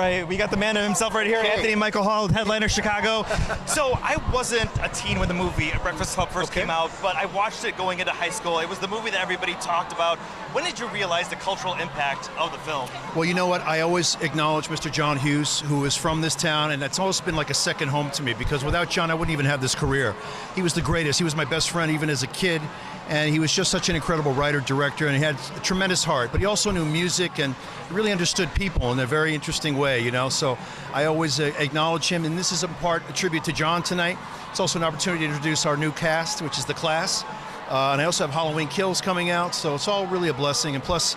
Right, we got the man himself right here, Anthony Michael Hall, headliner Chicago. So I wasn't a teen when the movie Breakfast Club first came out, but I watched it going into high school. It was the movie that everybody talked about. When did you realize the cultural impact of the film? Well, you know what? I always acknowledge Mr. John Hughes, who is from this town, and it's always been like a second home to me, because without John, I wouldn't even have this career. He was the greatest. He was my best friend even as a kid, and he was just such an incredible writer, director, and he had a tremendous heart, but he also knew music and really understood people in a very interesting way, you know? So I always acknowledge him, and this is in part a tribute to John tonight. It's also an opportunity to introduce our new cast, which is The Class. And I also have Halloween Kills coming out, so it's all really a blessing. And plus,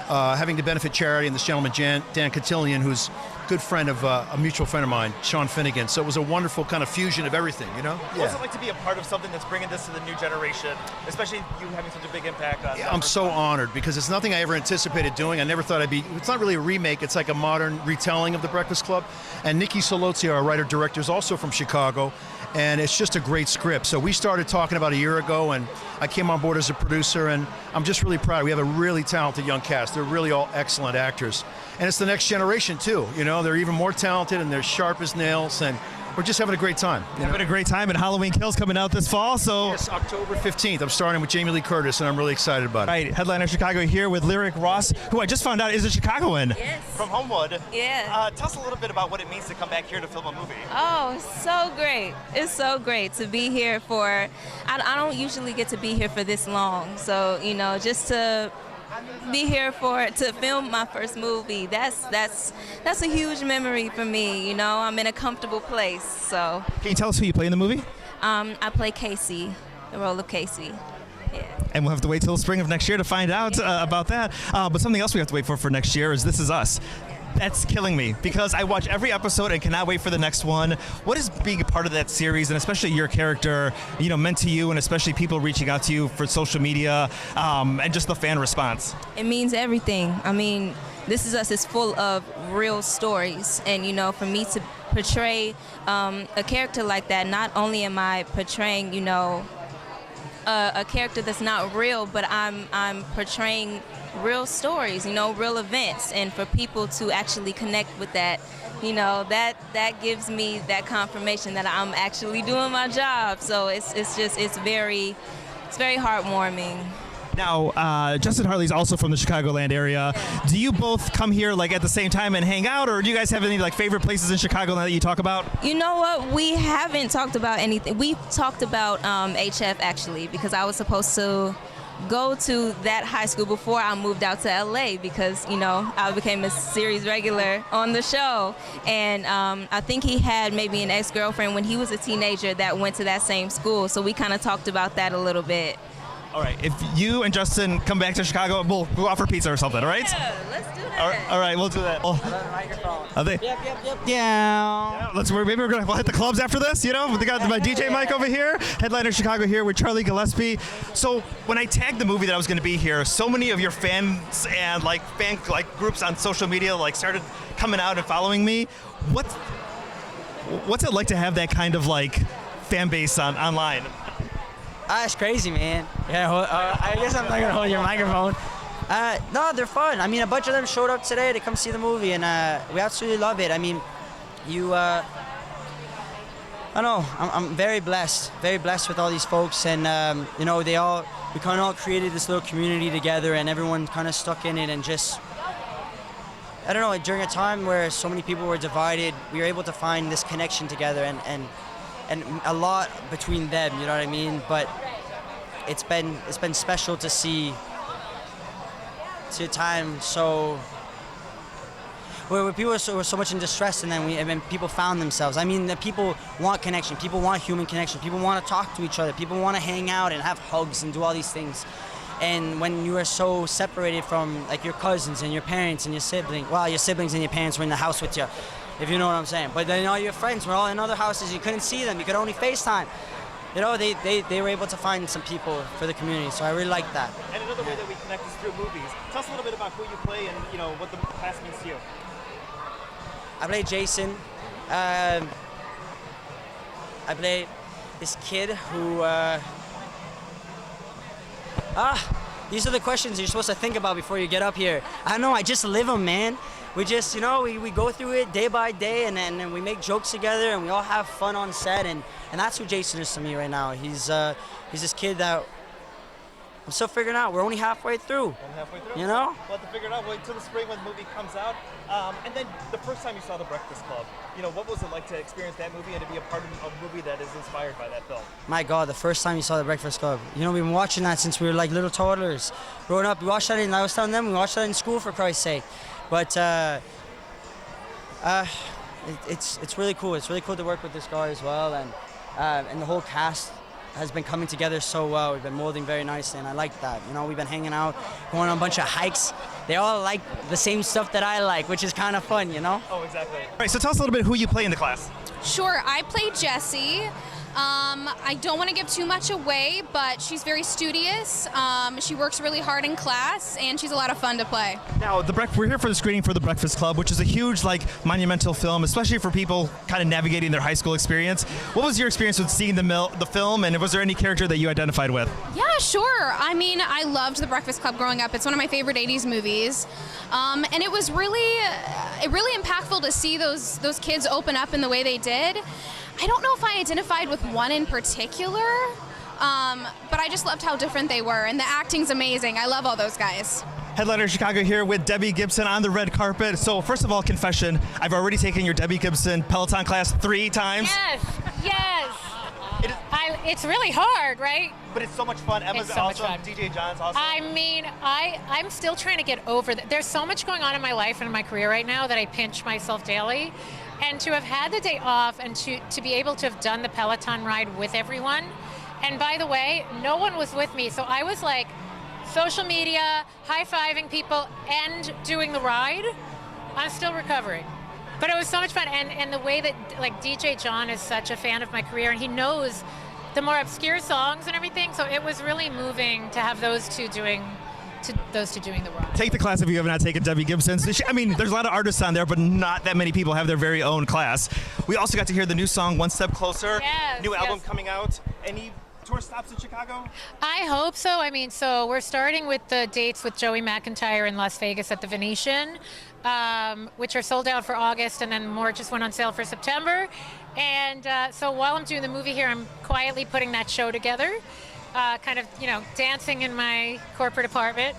having to benefit charity and this gentleman, Dan Cotillion, who's a good friend of a mutual friend of mine, Sean Finnegan. So it was a wonderful kind of fusion of everything, you know? What's it like to be a part of something that's bringing this to the new generation, especially you having such a big impact on I'm so honored, because it's nothing I ever anticipated doing. I never thought I'd be, it's not really a remake, it's like a modern retelling of The Breakfast Club. And Nikki Solozzi, our writer-director, is also from Chicago. And it's just a great script. So we started talking about a year ago, and I came on board as a producer, and I'm just really proud. We have a really talented young cast. They're really all excellent actors. And it's the next generation too, you know, they're even more talented and they're sharp as nails, and we're just having a great time. Having a great time, and Halloween Kills coming out this fall, so... Yes, October 15th. I'm starting with Jamie Lee Curtis, and I'm really excited about it. Right, headliner Chicago here with Lyric Ross, who I just found out is a Chicagoan. Yes. From Homewood. Yeah. Tell us a little bit about what it means to come back here to film a movie. Oh, so great. It's so great to be here for, I don't usually get to be here for this long. So, you know, just to be here to film my first movie, that's a huge memory for me. You know, I'm in a comfortable place, so. Can you tell us who you play in the movie? I play Casey, the role of Casey. Yeah. And we'll have to wait till spring of next year to find out about that. But something else we have to wait for next year is This Is Us. That's killing me, because I watch every episode and cannot wait for the next one. What is being a part of that series, and especially your character, you know, meant to you, and especially people reaching out to you for social media, and just the fan response? It means everything. I mean, This Is Us is full of real stories, and you know, for me to portray a character like that, not only am I portraying, you know, a character that's not real, but I'm portraying real stories, you know, real events, and for people to actually connect with that, you know, that gives me that confirmation that I'm actually doing my job. So it's very heartwarming. Now, Justin Hartley's also from the Chicagoland area. Yeah. Do you both come here like at the same time and hang out, or do you guys have any like favorite places in Chicago that you talk about? You know what? We haven't talked about anything. We talked about HF actually, because I was supposed to go to that high school before I moved out to LA, because, you know, I became a series regular on the show. And I think he had maybe an ex-girlfriend when he was a teenager that went to that same school. So we kind of talked about that a little bit. All right, if you and Justin come back to Chicago, we'll offer pizza or something, all right? Yeah, let's do that. All right, we'll do that. Are they? Yep. Yeah, maybe we'll hit the clubs after this, you know? We got my DJ Mike over here, headliner Chicago here with Charlie Gillespie. So when I tagged the movie that I was going to be here, so many of your fans and fan groups on social media started coming out and following me. What's it like to have that kind of fan base online? It's crazy, man. Yeah, I guess I'm not gonna hold your microphone. No, they're fun. I mean, a bunch of them showed up today to come see the movie, and we absolutely love it. I mean, I know, I'm very blessed with all these folks, and you know, we kind of all created this little community together, and everyone kind of stuck in it, and just, I don't know, during a time where so many people were divided, we were able to find this connection together, and a lot between them, you know what I mean? But it's been special to see a time where people were so much in distress, and then people found themselves. I mean, the people want connection, people want human connection, people want to talk to each other, people want to hang out and have hugs and do all these things. And when you are so separated from your cousins and your parents and your siblings, well, your siblings and your parents were in the house with you, if you know what I'm saying. But then all your friends were all in other houses. You couldn't see them. You could only FaceTime. You know, they were able to find some people for the community. So I really like that. And another way that we connect is through movies. Tell us a little bit about who you play and what the class means to you. I play Jason. I play this kid who. These are the questions you're supposed to think about before you get up here. I know. I just live them, man. we just, we go through it day by day, and then we make jokes together, and we all have fun on set, and that's who Jason is to me right now. He's this kid that I'm still figuring out. We're only halfway through. You know? We'll have to figure it out. Wait till the spring when the movie comes out. And then the first time you saw The Breakfast Club, what was it like to experience that movie and to be a part of a movie that is inspired by that film? My God, the first time you saw The Breakfast Club. We've been watching that since we were like little toddlers. Growing up, we watched that I was telling them, we watched that in school for Christ's sake. But it's really cool. It's really cool to work with this guy as well, and the whole cast has been coming together so well. We've been molding very nicely, and I like that. We've been hanging out, going on a bunch of hikes. They all like the same stuff that I like, which is kind of fun, Oh, exactly. All right, so tell us a little bit who you play in the class. Sure, I play Jessie. I don't want to give too much away, but she's very studious. She works really hard in class, and she's a lot of fun to play. Now, we're here for the screening for The Breakfast Club, which is a huge, monumental film, especially for people kind of navigating their high school experience. What was your experience with seeing the film, and was there any character that you identified with? Yeah, sure. I mean, I loved The Breakfast Club growing up. It's one of my favorite 80s movies. And it was really impactful to see those kids open up in the way they did. I don't know if I identified with one in particular, but I just loved how different they were, and the acting's amazing. I love all those guys. Headliner Chicago here with Debbie Gibson on the red carpet. So first of all, confession, I've already taken your Debbie Gibson Peloton class 3 times. Yes. It's really hard, right? But it's so much fun. Emma's so awesome. much fun. DJ John's awesome. I mean, I'm still trying to get over that. There's so much going on in my life and in my career right now that I pinch myself daily. And to have had the day off and to be able to have done the Peloton ride with everyone. And by the way, no one was with me. So I was like social media, high-fiving people, and doing the ride. I'm still recovering. But it was so much fun. And the way that DJ John is such a fan of my career, and he knows the more obscure songs and everything. So it was really moving to have those two doing the ride. Take the class if you have not taken Debbie Gibson's. I mean, there's a lot of artists on there, but not that many people have their very own class. We also got to hear the new song, One Step Closer. Yes, new album coming out. Any tour stops in Chicago? I hope so. I mean, so we're starting with the dates with Joey McIntyre in Las Vegas at the Venetian, which are sold out for August, and then more just went on sale for September. And so while I'm doing the movie here, I'm quietly putting that show together. Kind of, dancing in my corporate apartment.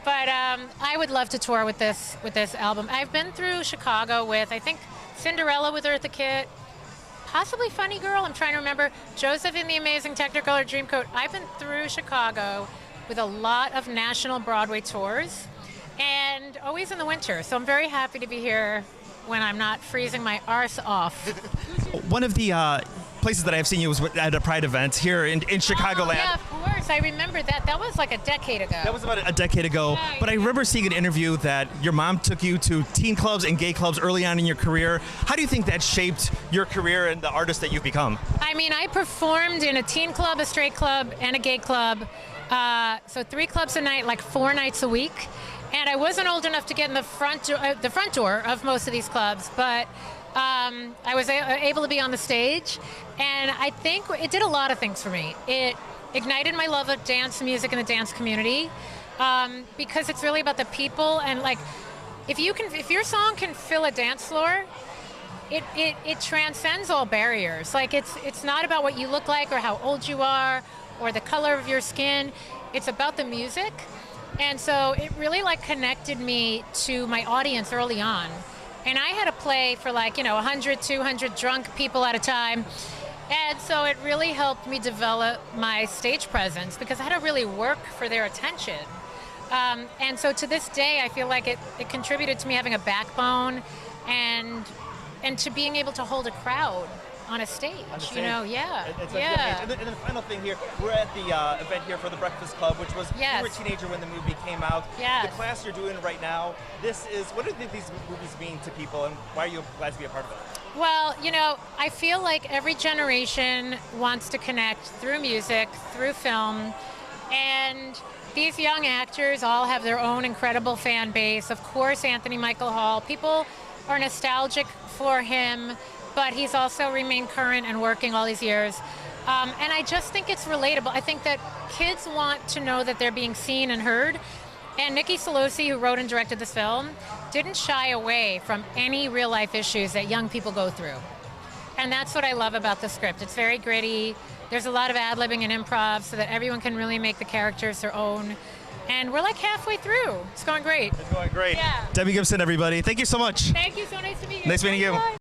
But I would love to tour with this album. I've been through Chicago with, I think, Cinderella with Eartha Kitt, possibly Funny Girl. I'm trying to remember. Joseph in the Amazing Technicolor Dreamcoat. I've been through Chicago with a lot of national Broadway tours, and always in the winter. So I'm very happy to be here when I'm not freezing my arse off. One of the places that I've seen you was at a Pride event here in Chicagoland. Oh, yeah, of course. I remember that. That was like a decade ago. That was about a decade ago. Yeah, but I remember seeing an interview that your mom took you to teen clubs and gay clubs early on in your career. How do you think that shaped your career and the artist that you've become? I mean, I performed in a teen club, a straight club, and a gay club. So 3 clubs a night, like 4 nights a week. And I wasn't old enough to get in the front door of most of these clubs, but I was able to be on the stage, and I think it did a lot of things for me. It ignited my love of dance music and the dance community, because it's really about the people, and if your song can fill a dance floor, it transcends all barriers. It's not about what you look like or how old you are or the color of your skin. It's about the music. And so it really connected me to my audience early on. And I had to play for 100, 200 drunk people at a time. And so it really helped me develop my stage presence because I had to really work for their attention. And so to this day, I feel like it contributed to me having a backbone and to being able to hold a crowd on a stage. Yeah. And then the final thing here, we're at the event here for the Breakfast Club, which was you were a teenager when the movie came out. Yes. The class you're doing right now, what do these movies mean to people, and why are you glad to be a part of it? Well, I feel like every generation wants to connect through music, through film, and these young actors all have their own incredible fan base. Of course, Anthony Michael Hall, people are nostalgic for him, but he's also remained current and working all these years. And I just think it's relatable. I think that kids want to know that they're being seen and heard. And Nikki Solosi, who wrote and directed this film, didn't shy away from any real life issues that young people go through. And that's what I love about the script. It's very gritty. There's a lot of ad-libbing and improv so that everyone can really make the characters their own. And we're like halfway through. It's going great. It's going great. Yeah. Debbie Gibson, everybody. Thank you so much. Thank you. So nice to meet you. Nice meeting you. Bye.